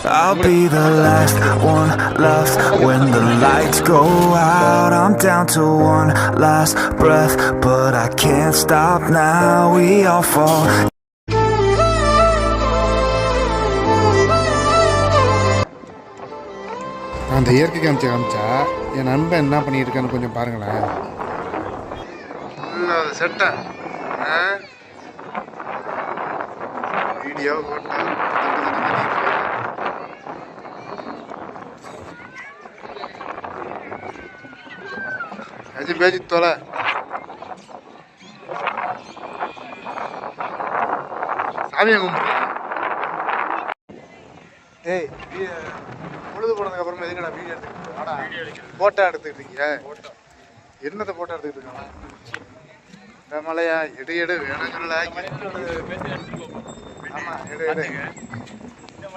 I'll be the last one left when the lights go out. I'm down to one last breath, but I can't stop now. We all fall. அந்த இயற்கை காமிச்சா என் நண்பன் என்ன பண்ணிட்டு இருக்கான்னு கொஞ்சம் பாருங்களேன். செட்டை வீடியோ போட்டோ பேச்சு தொலை சாமியை கும்பிட்டு. ஏய் பொழுது போனதுக்கு அப்புறமா எதுக்கு நான் வீடியோ எடுத்துக்கிட்டு போட்டோ எடுத்துக்கிட்டு இருக்கீங்க? என்னத்தை போட்டோ எடுத்துக்கிட்டு இருக்காங்க? மலையா எடு எடு வேணும் சொல்லல. ஆமா எடு எடு